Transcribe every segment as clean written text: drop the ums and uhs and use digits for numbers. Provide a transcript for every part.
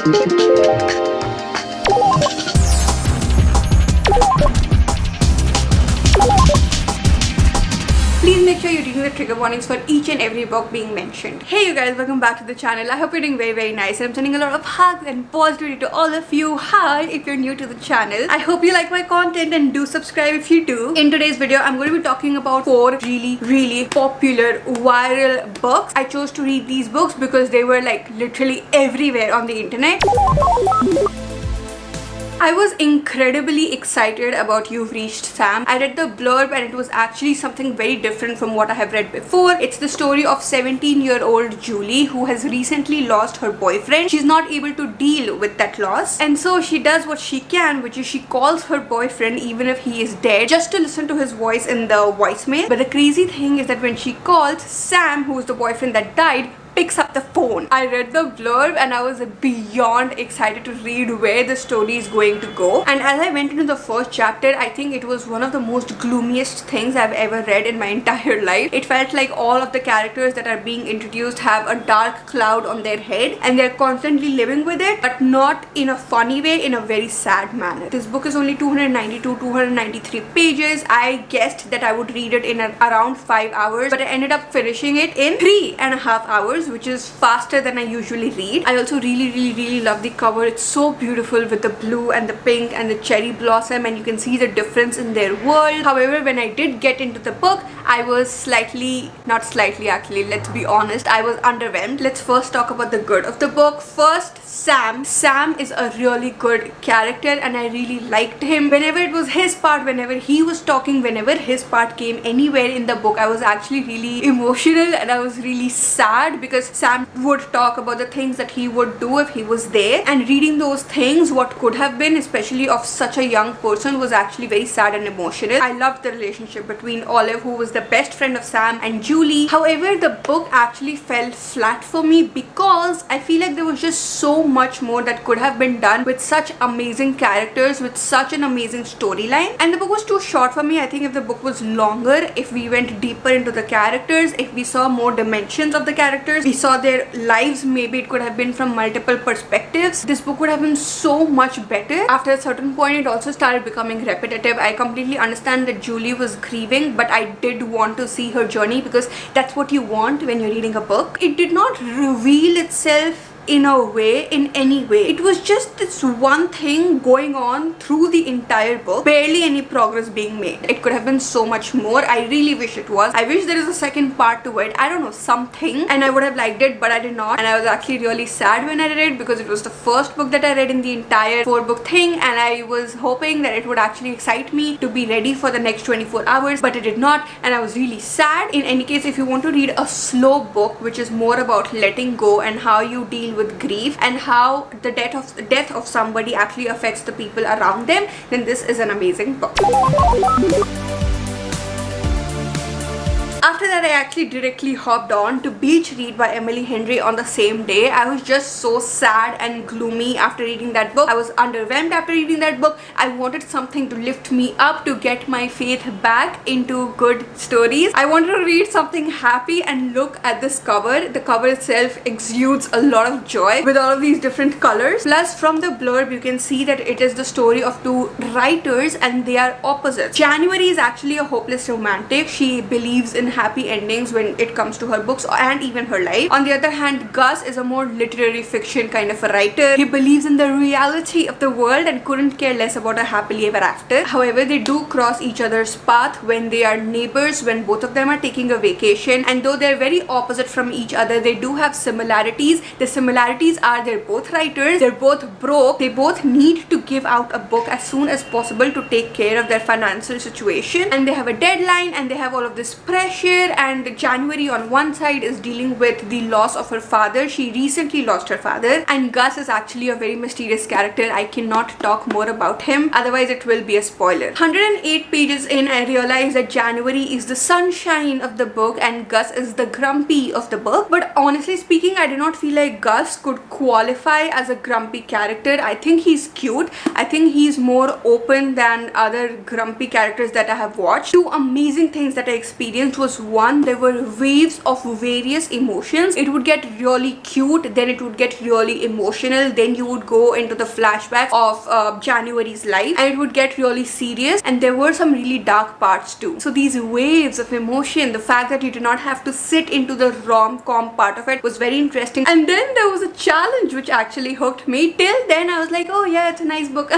Please make sure you're reading the trigger warnings for each and every book being mentioned. Hey you guys, welcome back to the channel. I hope you're doing very nice, and I'm sending a lot of hugs and positivity to all of you. Hi, if you're new to the channel. I hope you like my content and do subscribe if you do. In today's video, I'm going to be talking about 4 really popular viral books. I chose to read these books because they were like literally everywhere on the internet. I was incredibly excited about You've Reached Sam. I read the blurb and it was actually something very different from what I have read before. It's the story of 17-year-old Julie who has recently lost her boyfriend. She's not able to deal with that loss, and so she does what she can, which is she calls her boyfriend even if he is dead, just to listen to his voice in the voicemail. But the crazy thing is that when she calls, Sam, who is the boyfriend that died, picks up the phone. I read the blurb and I was beyond excited to read where the story is going to go. And as I went into the first chapter, I think it was one of the most gloomiest things I've ever read in my entire life. It felt like all of the characters that are being introduced have a dark cloud on their head and they're constantly living with it, but not in a funny way, in a very sad manner. This book is only 293 pages. I guessed that I would read it in around 5 hours, but I ended up finishing it in 3.5 hours, which is faster than I usually read. I also really love the cover. It's so beautiful with the blue and the pink and the cherry blossom, and you can see the difference in their world. However, when I did get into the book, I was not slightly actually, let's be honest, I was underwhelmed. Let's first talk about the good of the book. First, Sam. Sam is a really good character and I really liked him. Whenever it was his part, whenever he was talking, whenever his part came anywhere in the book, I was actually really emotional and I was really sad because Sam would talk about the things that he would do if he was there, and reading those things, what could have been, especially of such a young person, was actually very sad and emotional. I loved the relationship between Olive, who was the best friend of Sam, and Julie. However, the book actually fell flat for me because I feel like there was just so much more that could have been done with such amazing characters, with such an amazing storyline, and the book was too short for me. I think if the book was longer, if we went deeper into the characters, if we saw more dimensions of the characters, we saw their lives, maybe it could have been from multiple perspectives, this book would have been so much better. After a certain point, it also started becoming repetitive. I completely understand that Julie was grieving, but I did want to see her journey because that's what you want when you're reading a book. It did not reveal itself in any way. It was just this one thing going on through the entire book, barely any progress being made. It could have been so much more. I really wish it was. I wish there is a second part to it. I don't know, something, and I would have liked it, but I did not. And I was actually really sad when I read it because it was the first book that I read in the entire 4-book thing, and I was hoping that it would actually excite me to be ready for the next 24 hours, but it did not, and I was really sad. In any case, if you want to read a slow book which is more about letting go and how you deal with grief and how the death of somebody actually affects the people around them, then this is an amazing book. After that, I actually directly hopped on to Beach Read by Emily Henry on the same day. I was just so sad and gloomy after reading that book. I was underwhelmed after reading that book. I wanted something to lift me up, to get my faith back into good stories. I wanted to read something happy, and look at this cover. The cover itself exudes a lot of joy with all of these different colors. Plus, from the blurb, you can see that it is the story of 2 writers and they are opposites. January is actually a hopeless romantic. She believes in happy endings when it comes to her books and even her life. On the other hand, Gus is a more literary fiction kind of a writer. He believes in the reality of the world and couldn't care less about a happily ever after. However, they do cross each other's path when they are neighbors, when both of them are taking a vacation, and though they're very opposite from each other, they do have similarities. The similarities are they're both writers, they're both broke, they both need to give out a book as soon as possible to take care of their financial situation, and they have a deadline and they have all of this pressure. And January on one side is dealing with the loss of her father. She recently lost her father, and Gus is actually a very mysterious character. I cannot talk more about him, otherwise it will be a spoiler. 108 pages in, I realized that January is the sunshine of the book and Gus is the grumpy of the book. But honestly speaking, I do not feel like Gus could qualify as a grumpy character. I think he's cute. I think he's more open than other grumpy characters that I have watched. 2 amazing things that I experienced was, one, 1, there were waves of various emotions. It would get really cute, then it would get really emotional, then you would go into the flashback of January's life, and it would get really serious, and there were some really dark parts too. So these waves of emotion, the fact that you did not have to sit into the rom-com part of it was very interesting. And then there was a challenge which actually hooked me. Till then I was like, oh yeah, it's a nice book.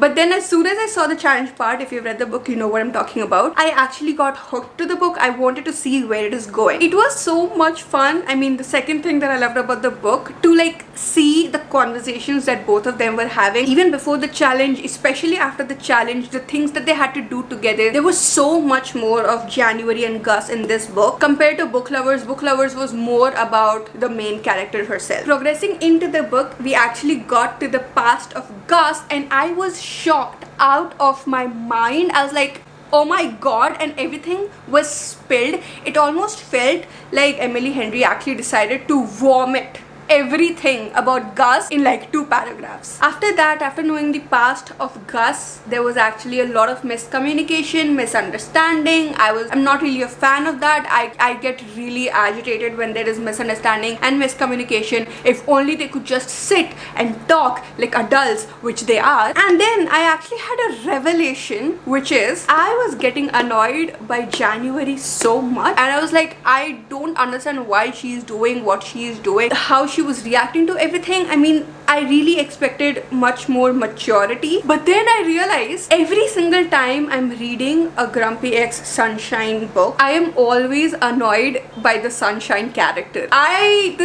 But then as soon as I saw the challenge part, if you've read the book, you know what I'm talking about, I actually got hooked to the book. I wanted to see where it is going. It was so much fun. I mean, the second thing that I loved about the book, to like see the conversations that both of them were having even before the challenge, especially after the challenge, the things that they had to do together. There was so much more of January and Gus in this book compared to Book Lovers. Book Lovers was more about the main character herself. Progressing into the book, we actually got to the past of Gus, and I was shocked out of my mind. I was like, oh my god, and everything was spilled. It almost felt like Emily Henry actually decided to vomit everything about Gus in like 2 paragraphs. After that, after knowing the past of Gus, there was actually a lot of miscommunication, misunderstanding. I'm not really a fan of that. I get really agitated when there is misunderstanding and miscommunication. If only they could just sit and talk like adults, which they are. And then I actually had a revelation, which is I was getting annoyed by January so much, and I was like, I don't understand why she's doing what she's doing, how she was reacting to everything. I mean, I really expected much more maturity, but then I realized every single time I'm reading a Grumpy X Sunshine book, I am always annoyed by the Sunshine character. I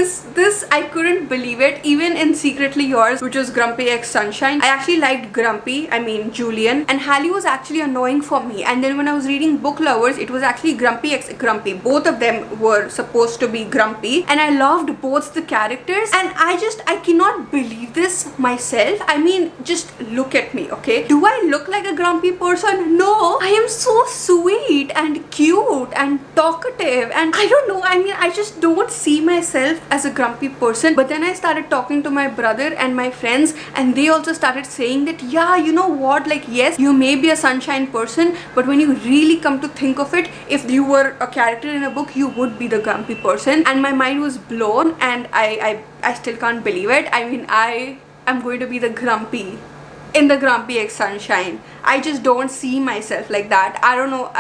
couldn't believe it. Even in Secretly Yours, which was Grumpy X Sunshine, I actually liked Grumpy, I mean Julian, and Hallie was actually annoying for me. And then when I was reading Book Lovers, it was actually Grumpy X Grumpy. Both of them were supposed to be grumpy, and I loved both the characters, and I cannot believe this myself. I mean, just look at me, okay? Do I look like a grumpy person? No, I am so sweet and cute and talkative, and I don't know, I mean, I just don't see myself as a grumpy person. But then I started talking to my brother and my friends, and they also started saying that, yeah, you know what, like, yes, you may be a sunshine person, but when you really come to think of it, if you were a character in a book, you would be the grumpy person. And my mind was blown, and I still can't believe it. I mean, I am going to be the grumpy in the Grumpy X Sunshine. I just don't see myself like that. I don't know.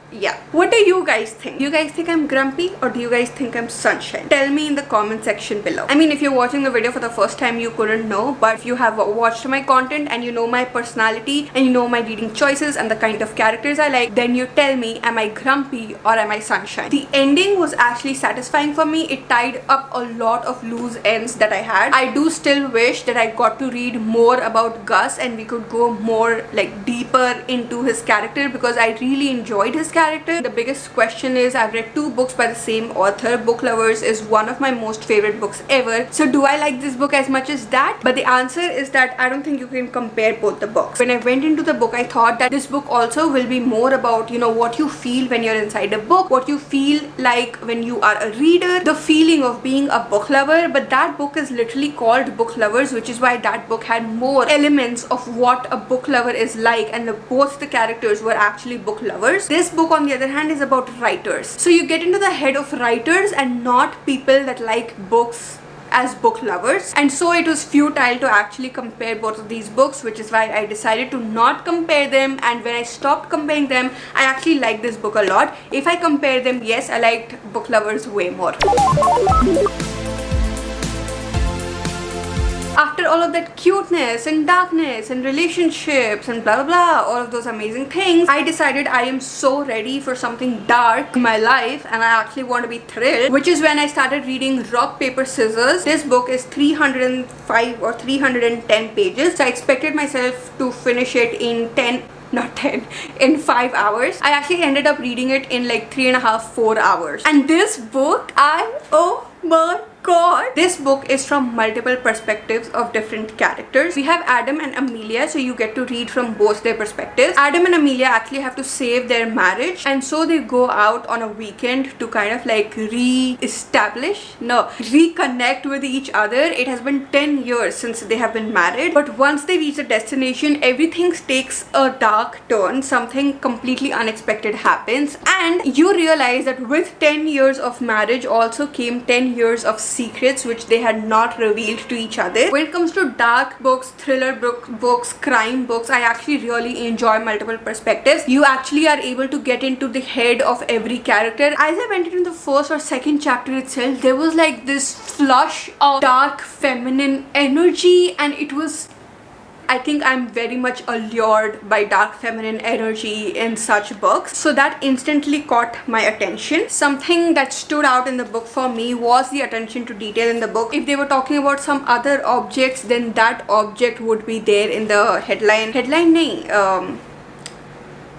Yeah. What do you guys think? Do you guys think I'm grumpy, or do you guys think I'm sunshine? Tell me in the comment section below. I mean, if you're watching the video for the first time, you couldn't know, but if you have watched my content and you know my personality and you know my reading choices and the kind of characters I like, then you tell me, am I grumpy or am I sunshine? The ending was actually satisfying for me. It tied up a lot of loose ends that I had. I do still wish that I got to read more about Gus and we could go more like deeper into his character, because I really enjoyed his character. The biggest question is, I've read 2 books by the same author. Book Lovers is one of my most favorite books ever. So do I like this book as much as that? But the answer is that I don't think you can compare both the books. When I went into the book, I thought that this book also will be more about, you know, what you feel when you're inside a book, what you feel like when you are a reader, the feeling of being a book lover. But that book is literally called Book Lovers, which is why that book had more elements of what a book lover is like, and both the characters were actually book lovers. This book, on the other hand, is about writers. So you get into the head of writers and not people that like books as book lovers. And so it was futile to actually compare both of these books, which is why I decided to not compare them. And when I stopped comparing them, I actually liked this book a lot. If I compare them, yes, I liked Book Lovers way more. After all of that cuteness and darkness and relationships and blah blah blah, all of those amazing things, I decided I am so ready for something dark in my life and I actually want to be thrilled, which is when I started reading Rock Paper Scissors. This book is 305 or 310 pages, so I expected myself to finish it in 5 hours. I actually ended up reading it in like 3.5-4 hours. And this book, oh my god! This book is from multiple perspectives of different characters. We have Adam and Amelia, so you get to read from both their perspectives. Adam and Amelia actually have to save their marriage, and so they go out on a weekend to kind of like reconnect with each other. It has been 10 years since they have been married, but once they reach the destination, everything takes a dark turn. Something completely unexpected happens, and you realize that with 10 years of marriage also came 10 years of secrets which they had not revealed to each other. When it comes to dark books, thriller books, crime books, I actually really enjoy multiple perspectives. You actually are able to get into the head of every character. As I went into the first or second chapter itself, there was like this flush of dark feminine energy, and it was, I think I'm very much allured by dark feminine energy in such books, so that instantly caught my attention. Something that stood out in the book for me was the attention to detail in the book. If they were talking about some other objects, then that object would be there in the headline nahi,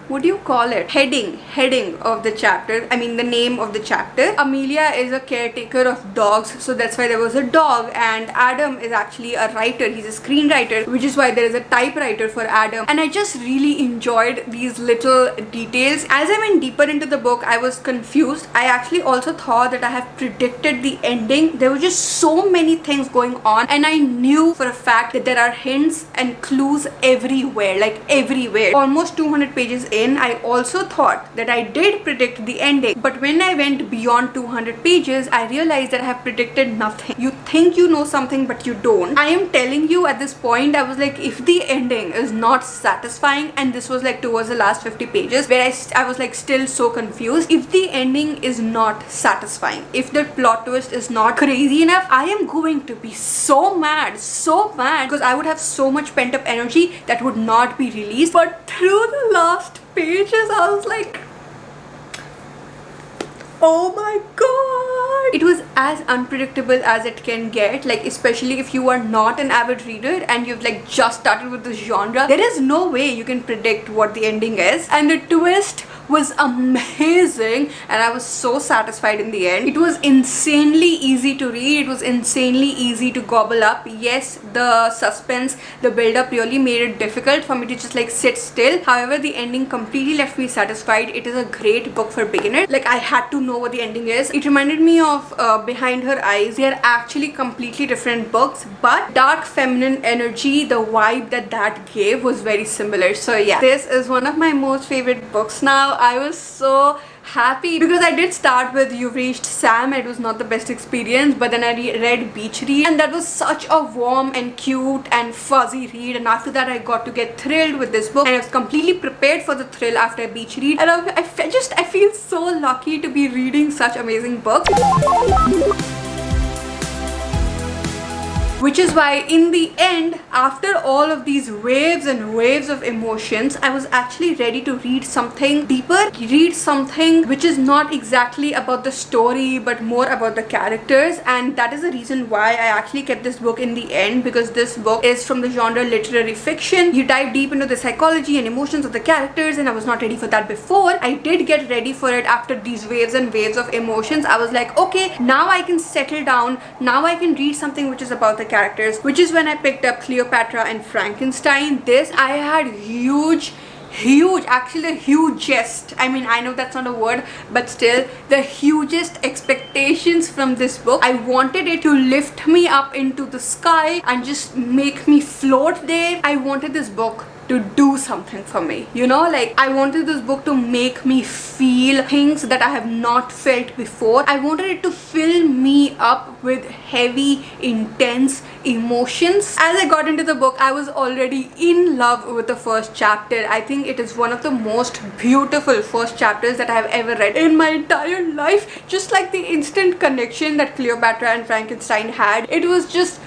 what do you call it? Heading of the chapter. I mean the name of the chapter. Amelia is a caretaker of dogs, so that's why there was a dog, and Adam is actually a writer. He's a screenwriter, which is why there is a typewriter for Adam. And I just really enjoyed these little details. As I went deeper into the book, I was confused. I actually also thought that I have predicted the ending. There were just so many things going on, and I knew for a fact that there are hints and clues everywhere, like everywhere. Almost 200 pages in, I also thought that I did predict the ending, but when I went beyond 200 pages, I realized that I have predicted nothing. You think you know something, but you don't. I am telling you, at this point, I was like, if the ending is not satisfying, and this was like towards the last 50 pages where I was like still so confused. If the ending is not satisfying, if the plot twist is not crazy enough, I am going to be so mad, because I would have so much pent up energy that would not be released. But through the last pages, I was like, oh my god! It was as unpredictable as it can get, like especially if you are not an avid reader and you've like just started with this genre. There is no way you can predict what the ending is, and the twist was amazing, and I was so satisfied in the end. It was insanely easy to read. It was insanely easy to gobble up. Yes, the suspense, the build-up really made it difficult for me to just like sit still. However, the ending completely left me satisfied. It is a great book for beginners. Like, I had to know what the ending is. It reminded me of Behind Her Eyes. They are actually completely different books, but dark feminine energy, the vibe that gave was very similar. So yeah, this is one of my most favorite books now. I was so happy because I did start with You've Reached Sam. It was not the best experience, but then I read Beach Read, and that was such a warm and cute and fuzzy read, and after that I got to get thrilled with this book, and I was completely prepared for the thrill after Beach Read, and I feel so lucky to be reading such amazing books. Which is why in the end, after all of these waves and waves of emotions, I was actually ready to read something deeper, read something which is not exactly about the story but more about the characters. And that is the reason why I actually kept this book in the end, because this book is from the genre literary fiction. You dive deep into the psychology and emotions of the characters, and I was not ready for that before. I did get ready for it after these waves and waves of emotions. I was like, okay, now I can settle down, now I can read something which is about the characters, which is when I picked up Cleopatra and Frankenstein. This, I had actually the hugest, I mean, I know that's not a word, but still the hugest expectations from this book. I wanted it to lift me up into the sky and just make me float there. I wanted this book to do something for me, you know, like I wanted this book to make me feel things that I have not felt before. I wanted it to fill me up with heavy, intense emotions. As I got into the book, I was already in love with the first chapter. I think it is one of the most beautiful first chapters that I have ever read in my entire life. Just like the instant connection that Cleopatra and Frankenstein had, it was just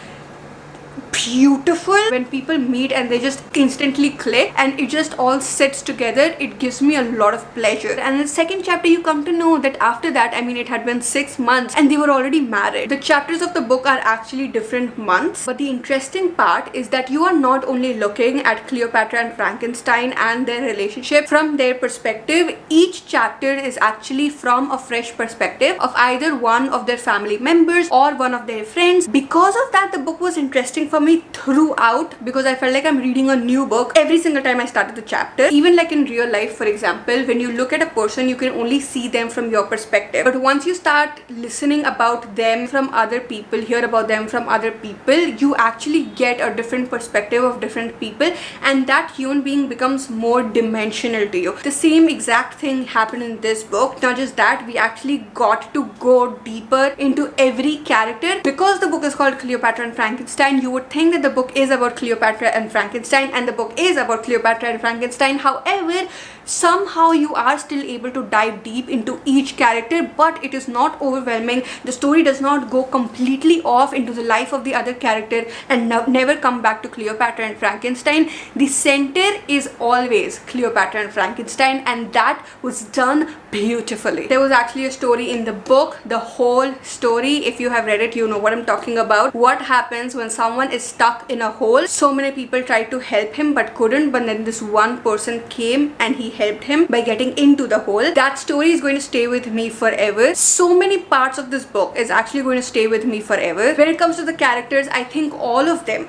beautiful when people meet and they just instantly click and it just all sits together. It gives me a lot of pleasure. And in the second chapter you come to know that after that, I mean, it had been 6 months and they were already married. The chapters of the book are actually different months, but the interesting part is that you are not only looking at Cleopatra and Frankenstein and their relationship from their perspective. Each chapter is actually from a fresh perspective of either one of their family members or one of their friends. Because of that, the book was interesting for me throughout because I felt like I'm reading a new book every single time I started the chapter. Even like in real life, for example, when you look at a person, you can only see them from your perspective. But once you start listening about them from other people, hear about them from other people, you actually get a different perspective of different people, and that human being becomes more dimensional to you. The same exact thing happened in this book. Not just that, we actually got to go deeper into every character. Because the book is called Cleopatra and Frankenstein, you would think that the book is about Cleopatra and Frankenstein, and the book is about Cleopatra and Frankenstein. However, somehow you are still able to dive deep into each character, but it is not overwhelming. The story does not go completely off into the life of the other character and never come back to Cleopatra and Frankenstein. The center is always Cleopatra and Frankenstein, and that was done beautifully. There was actually a story in the book, the whole story. If you have read it, you know what I'm talking about. What happens when someone is stuck in a hole? So many people tried to help him but couldn't, but then this one person came and he helped him by getting into the hole. That story is going to stay with me forever. So many parts of this book is actually going to stay with me forever. When it comes to the characters, I think all of them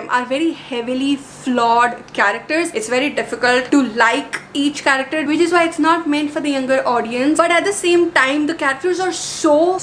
are very heavily flawed characters. It's very difficult to like each character, which is why it's not meant for the younger audience. But at the same time, the characters are so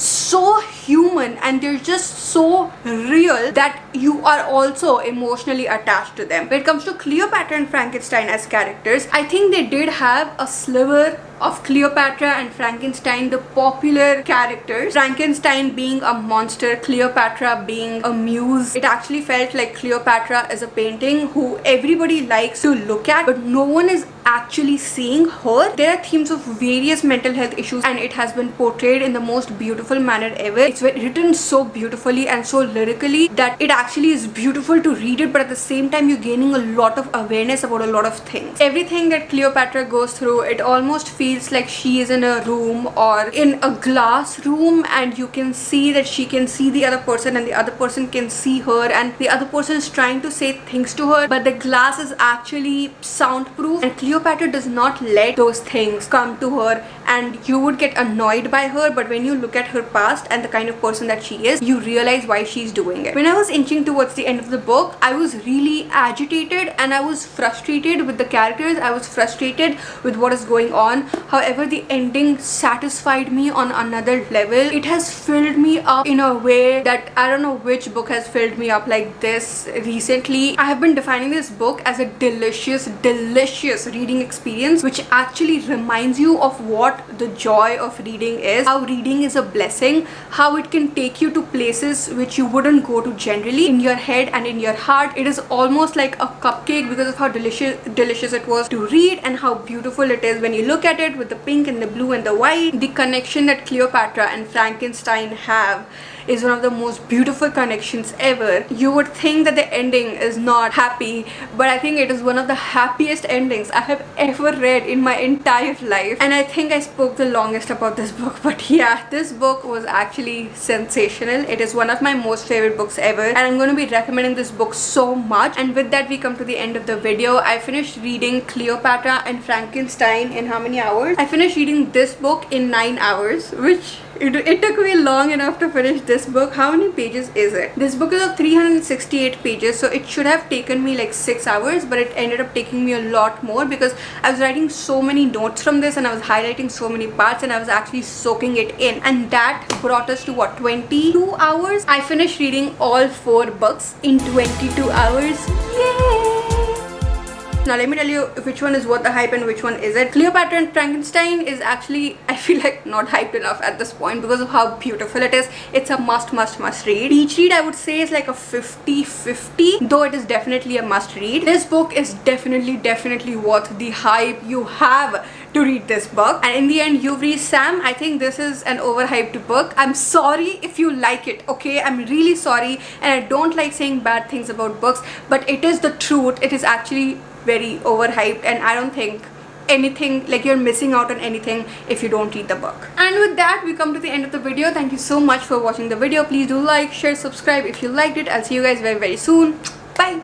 human and they're just so real that you are also emotionally attached to them. When it comes to Cleopatra and Frankenstein as characters, I think they did have a sliver of Cleopatra and Frankenstein, the popular characters. Frankenstein being a monster, Cleopatra being a muse. It actually felt like Cleopatra is a painting who everybody likes to look at, but no one is actually seeing her. There are themes of various mental health issues and it has been portrayed in the most beautiful manner ever. It's written so beautifully and so lyrically that it actually is beautiful to read it, but at the same time you're gaining a lot of awareness about a lot of things. Everything that Cleopatra goes through, it almost feels like she is in a room or in a glass room and you can see that she can see the other person and the other person can see her, and the other person is trying to say things to her, but the glass is actually soundproof and Cleopatra does not let those things come to her, and you would get annoyed by her. But when you look at her past and the kind of person that she is, you realize why she's doing it. When I was inching towards the end of the book, I was really agitated and I was frustrated with the characters. I was frustrated with what is going on. However, the ending satisfied me on another level. It has filled me up in a way that I don't know which book has filled me up like this recently. I have been defining this book as a delicious reading experience, which actually reminds you of what the joy of reading is, how reading is a blessing, how it can take you to places which you wouldn't go to generally. In your head and in your heart, it is almost like a cupcake because of how delicious it was to read and how beautiful it is when you look at it with the pink and the blue and the white. The connection that Cleopatra and Frankenstein have is one of the most beautiful connections ever. You would think that the ending is not happy, but I think it is one of the happiest endings I have ever read in my entire life. And I think I spoke the longest about this book, but yeah, this book was actually sensational. It is one of my most favorite books ever, and I'm going to be recommending this book so much. And with that, we come to the end of the video. I finished reading Cleopatra and Frankenstein in how many hours? I finished reading this book in 9 hours, which it took me long enough to finish this book. How many pages is it? This book is of 368 pages, so it should have taken me like 6 hours, but it ended up taking me a lot more because I was writing so many notes from this and I was highlighting so many parts and I was actually soaking it in, and that brought us to what, 22 hours? I finished reading all 4 books in 22 hours. Yay! Now let me tell you which one is worth the hype and which one isn't. Cleopatra and Frankenstein is actually, I feel like, not hyped enough at this point because of how beautiful it is. It's a must read. Each read I would say is like a 50-50, though it is definitely a must read. This book is definitely worth the hype. You have to read this book. And in the end, You've Reached Sam, I think this is an overhyped book. I'm sorry if you like it, okay? I'm really sorry, and I don't like saying bad things about books, but it is the truth. It is actually very overhyped, and I don't think anything, like, you're missing out on anything if you don't read the book. And with that, we come to the end of the video. Thank you so much for watching the video. Please do like, share, subscribe if you liked it. I'll see you guys very, very soon. Bye.